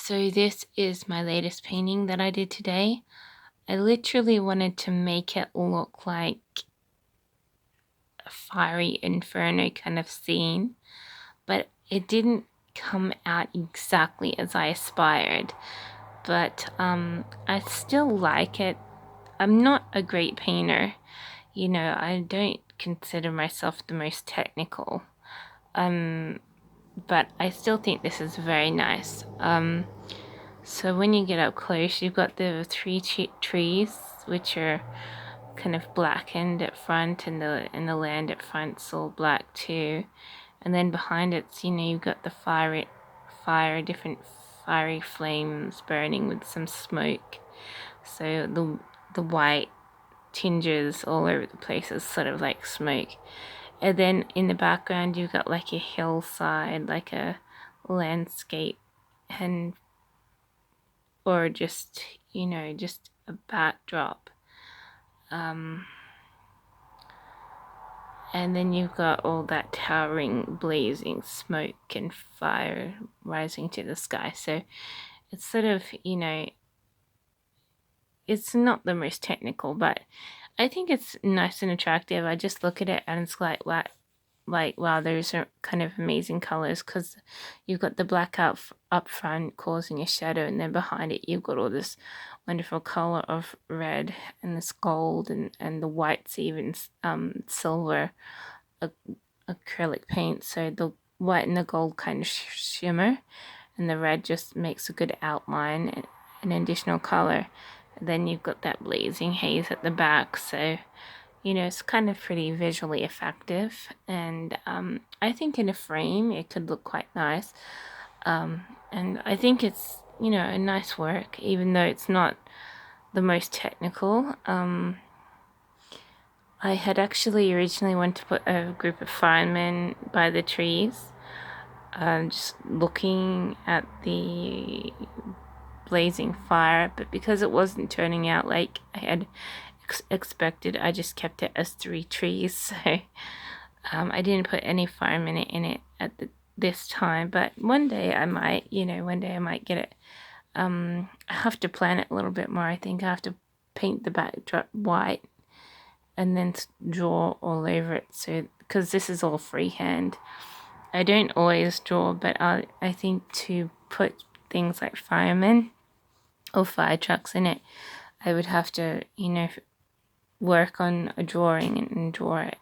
So this is my latest painting that I did today. I literally wanted to make it look like a fiery inferno kind of scene, but it didn't come out exactly as I aspired. But I still like it. I'm not a great painter. I don't consider myself the most technical. But I still think this is very nice. So when you get up close, you've got the three trees, which are kind of blackened at front, and the land at front's all black too. And then behind it, you've got the different fiery flames burning with some smoke. So the white tinges all over the place is sort of like smoke. And then in the background, you've got like a hillside, like a landscape, and or just a backdrop. And then you've got all that towering blazing smoke and fire rising to the sky. So it's sort of, it's not the most technical, but I think it's nice and attractive. I just look at it and it's like wow, those are kind of amazing colors, because you've got the black up front causing a shadow, and then behind it you've got all this wonderful color of red and this gold, and the white's even silver acrylic paint, so the white and the gold kind of shimmer, and the red just makes a good outline and an additional color. And then you've got that blazing haze at the back, so it's kind of pretty visually effective, and I think in a frame it could look quite nice. And I think it's, a nice work, even though it's not the most technical. I had actually originally wanted to put a group of firemen by the trees, just looking at the blazing fire, but because it wasn't turning out like I had expected, I just kept it as 3 trees. So I didn't put any firemen in it at this time, but one day I might, get it. I have to plan it a little bit more. I think I have to paint the backdrop white and then draw all over it. So because this is all freehand, I don't always draw, but I think to put things like firemen or fire trucks in it, I would have to, work on a drawing and draw it.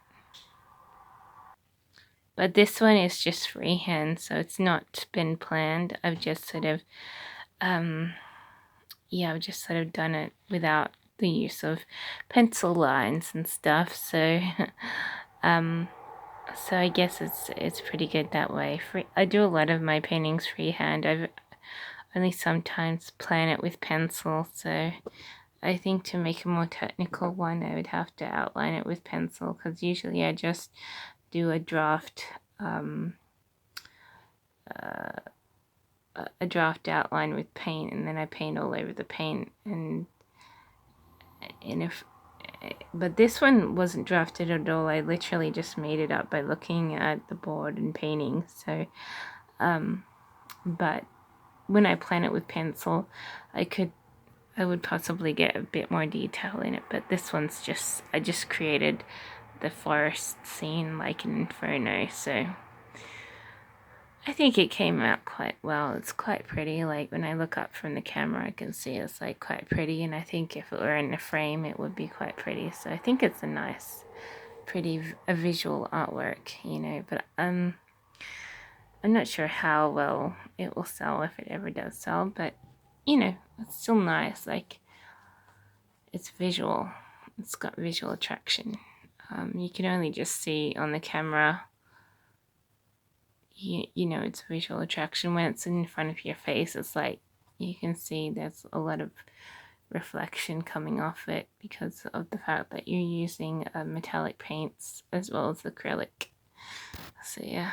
But this one is just freehand, so it's not been planned. I've just sort of, I've just sort of done it without the use of pencil lines and stuff. So, so I guess it's pretty good that way. I do a lot of my paintings freehand. I've only sometimes plan it with pencil, so I think to make a more technical one, I would have to outline it with pencil, because usually I just do a draft outline with paint, and then I paint all over the paint. But this one wasn't drafted at all. I literally just made it up by looking at the board and painting. So but when I plan it with pencil, I would possibly get a bit more detail in it, but this one's I just created the forest scene like an inferno, so I think it came out quite well. It's quite pretty. Like when I look up from the camera, I can see it's like quite pretty, and I think if it were in a frame, it would be quite pretty. So I think it's a nice, pretty visual artwork, but I'm not sure how well it will sell, if it ever does sell, but it's still nice. Like, it's visual. It's got visual attraction. You can only just see on the camera, it's visual attraction. When it's in front of your face, it's like you can see there's a lot of reflection coming off it because of the fact that you're using metallic paints as well as acrylic. So yeah.